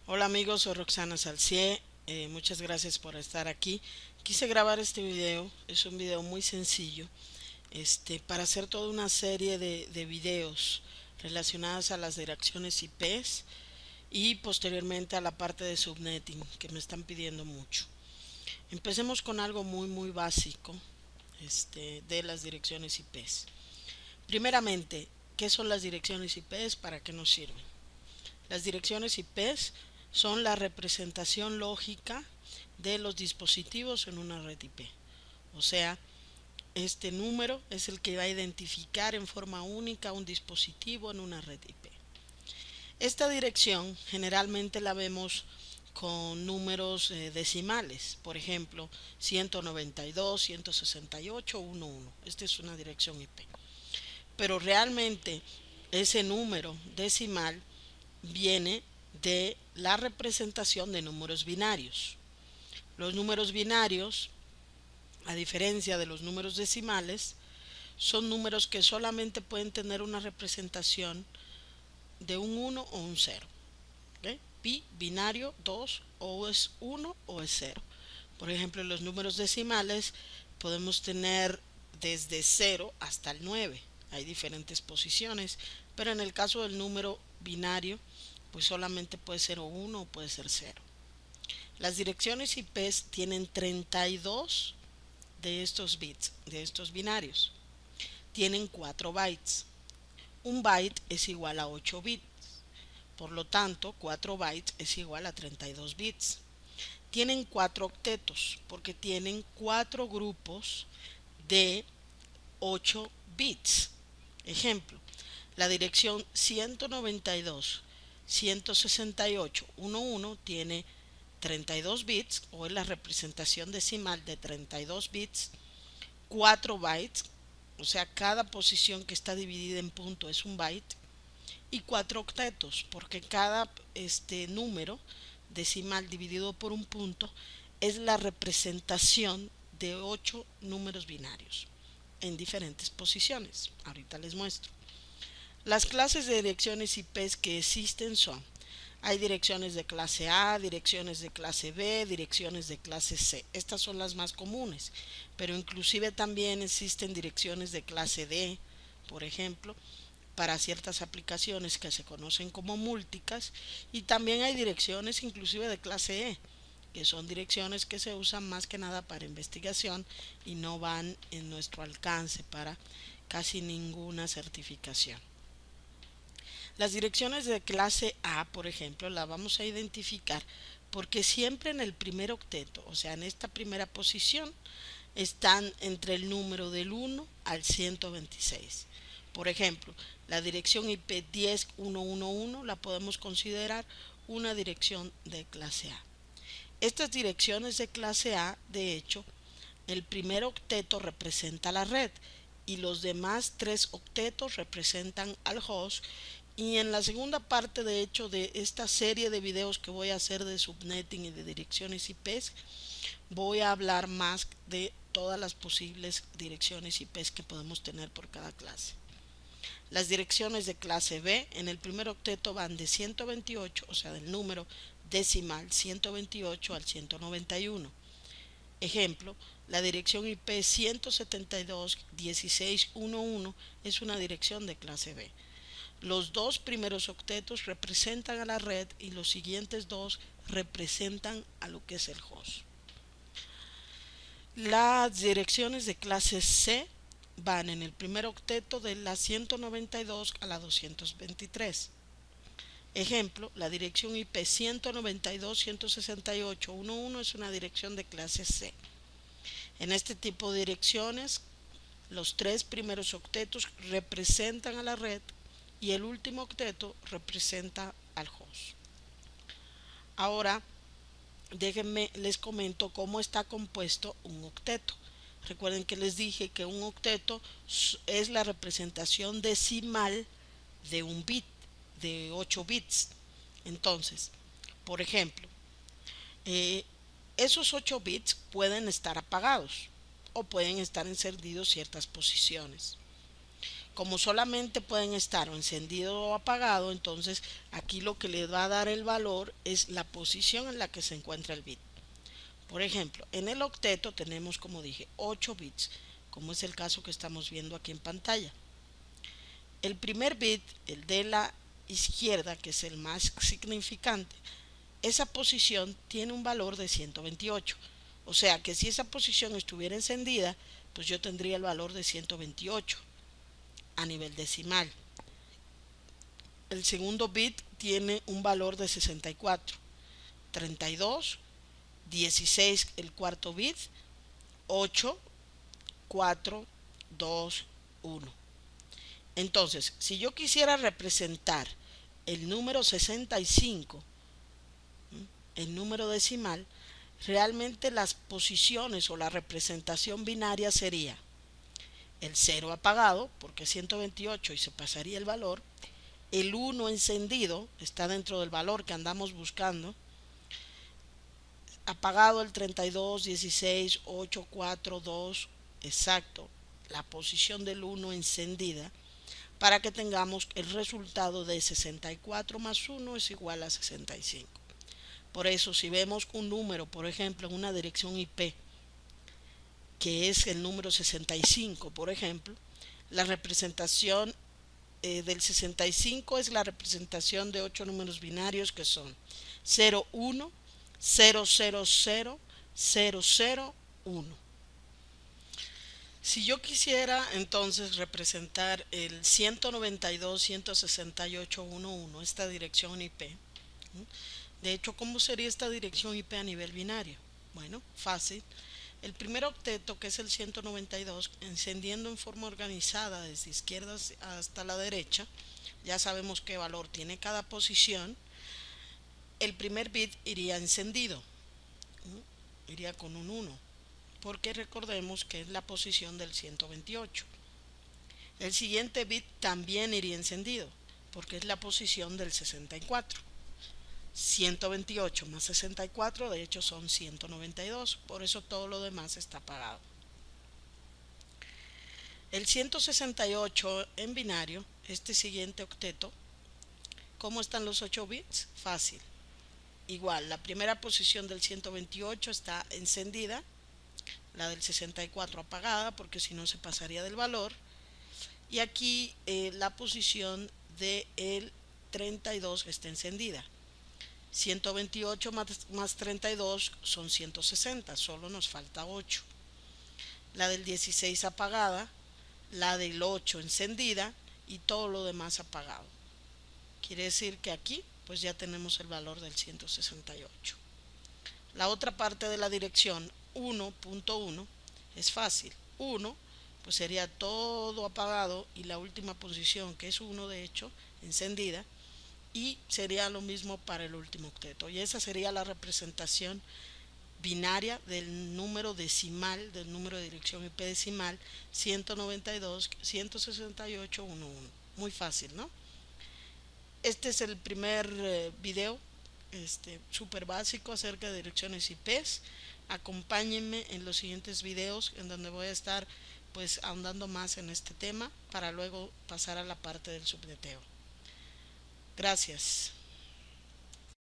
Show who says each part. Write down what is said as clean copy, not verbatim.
Speaker 1: Hola amigos, soy Roxana Salcié. Muchas gracias por estar aquí. Quise grabar este video, es un video muy sencillo, para hacer toda una serie de videos relacionadas a las direcciones IPs y posteriormente a la parte de subnetting que me están pidiendo mucho. Empecemos con algo muy básico, de las direcciones IPs. Primeramente, ¿qué son las direcciones IPs? ¿Para qué nos sirven? Las direcciones IPs son la representación lógica de los dispositivos en una red IP. O sea, este número es el que va a identificar en forma única un dispositivo en una red IP. Esta dirección generalmente la vemos con números decimales, por ejemplo 192, 168, 11. Esta es una dirección IP. Pero realmente ese número decimal viene de la representación de números binarios. Los números binarios, a diferencia de los números decimales, son números que solamente pueden tener una representación de un 1 o un 0. ¿Okay? Pi binario 2 o es 1 o es 0. Por ejemplo, en los números decimales podemos tener desde 0 hasta el 9. Hay diferentes posiciones, pero en el caso del número binario, pues solamente puede ser o 1 o puede ser 0. Las direcciones IPs tienen 32 de estos bits, de estos binarios. Tienen 4 bytes. Un byte es igual a 8 bits. Por lo tanto, 4 bytes es igual a 32 bits. Tienen 4 octetos porque tienen 4 grupos de 8 bits. Ejemplo, la dirección 192.168.11 tiene 32 bits, o es la representación decimal de 32 bits, 4 bytes, o sea, cada posición que está dividida en punto es un byte, y 4 octetos, porque cada número decimal dividido por un punto es la representación de 8 números binarios en diferentes posiciones. Ahorita les muestro. Las clases de direcciones IPs que existen son: hay direcciones de clase A, direcciones de clase B, direcciones de clase C. Estas son las más comunes, pero inclusive también existen direcciones de clase D, por ejemplo, para ciertas aplicaciones que se conocen como múlticas, y también hay direcciones inclusive de clase E, que son direcciones que se usan más que nada para investigación y no van en nuestro alcance para casi ninguna certificación. Las direcciones de clase A, por ejemplo, la vamos a identificar porque siempre en el primer octeto, o sea, en esta primera posición, están entre el número del 1 al 126. Por ejemplo, la dirección IP 10111 la podemos considerar una dirección de clase A. Estas direcciones de clase A, de hecho, el primer octeto representa la red y los demás tres octetos representan al host. Y en la segunda parte, de hecho, de esta serie de videos que voy a hacer de subnetting y de direcciones IPs, voy a hablar más de todas las posibles direcciones IPs que podemos tener por cada clase. Las direcciones de clase B en el primer octeto van de 128, o sea, del número decimal 128 al 191. Ejemplo, la dirección IP 172.16.11 es una dirección de clase B. Los dos primeros octetos representan a la red y los siguientes dos representan a lo que es el host. Las direcciones de clase C van en el primer octeto de la 192 a la 223. Ejemplo, la dirección IP 192.168.11 es una dirección de clase C. En este tipo de direcciones, los tres primeros octetos representan a la red y el último octeto representa al host. Ahora, déjenme les comento cómo está compuesto un octeto. Recuerden que les dije que un octeto es la representación decimal de un bit, de 8 bits. Entonces, por ejemplo, eh, esos 8 bits pueden estar apagados o pueden estar encendidos ciertas posiciones. Como solamente pueden estar o encendido o apagado, entonces aquí lo que les va a dar el valor es la posición en la que se encuentra el bit. Por ejemplo, en el octeto tenemos, como dije, 8 bits, como es el caso que estamos viendo aquí en pantalla. El primer bit, el de la izquierda, que es el más significante, esa posición tiene un valor de 128. O sea que si esa posición estuviera encendida, pues yo tendría el valor de 128 a nivel decimal. El segundo bit tiene un valor de 64, 32, 16 el cuarto bit, 8, 4, 2, 1. Entonces, si yo quisiera representar el número 65, el número decimal, realmente las posiciones o la representación binaria sería el 0 apagado, porque es 128 y se pasaría el valor, el 1 encendido, está dentro del valor que andamos buscando, apagado el 32, 16, 8, 4, 2, exacto, la posición del 1 encendida, para que tengamos el resultado de 64 más 1 es igual a 65. Por eso, si vemos un número, por ejemplo, en una dirección IP, que es el número 65, por ejemplo, la representación del 65 es la representación de 8 números binarios que son 0, 1, 0, 0, 0, 0, 0, 1. Si yo quisiera entonces representar el 192.168.11, esta dirección IP, de hecho, ¿cómo sería esta dirección IP a nivel binario? Bueno, fácil. El primer octeto, que es el 192, encendiendo en forma organizada desde izquierda hasta la derecha, ya sabemos qué valor tiene cada posición. El primer bit iría encendido, iría con un 1, porque recordemos que es la posición del 128. El siguiente bit también iría encendido, porque es la posición del 64. 128 más 64 de hecho son 192, por eso todo lo demás está apagado. El 168 en binario, este siguiente octeto, ¿cómo están los 8 bits? Fácil. Igual, la primera posición del 128 está encendida, la del 64 apagada, porque si no se pasaría del valor. Y aquí la posición del 32 está encendida. 128 más 32 son 160, solo nos falta 8. La del 16 apagada, la del 8 encendida y todo lo demás apagado. Quiere decir que aquí pues ya tenemos el valor del 168. La otra parte de la dirección 1.1 es fácil. 1 pues sería todo apagado y la última posición, que es 1 de hecho, encendida, y sería lo mismo para el último octeto. Y esa sería la representación binaria del número decimal, del número de dirección IP decimal 192.168.11. Muy fácil, ¿no? Este es el primer video súper básico acerca de direcciones IPs. Acompáñenme en los siguientes videos en donde voy a estar pues ahondando más en este tema para luego pasar a la parte del subneteo. Gracias.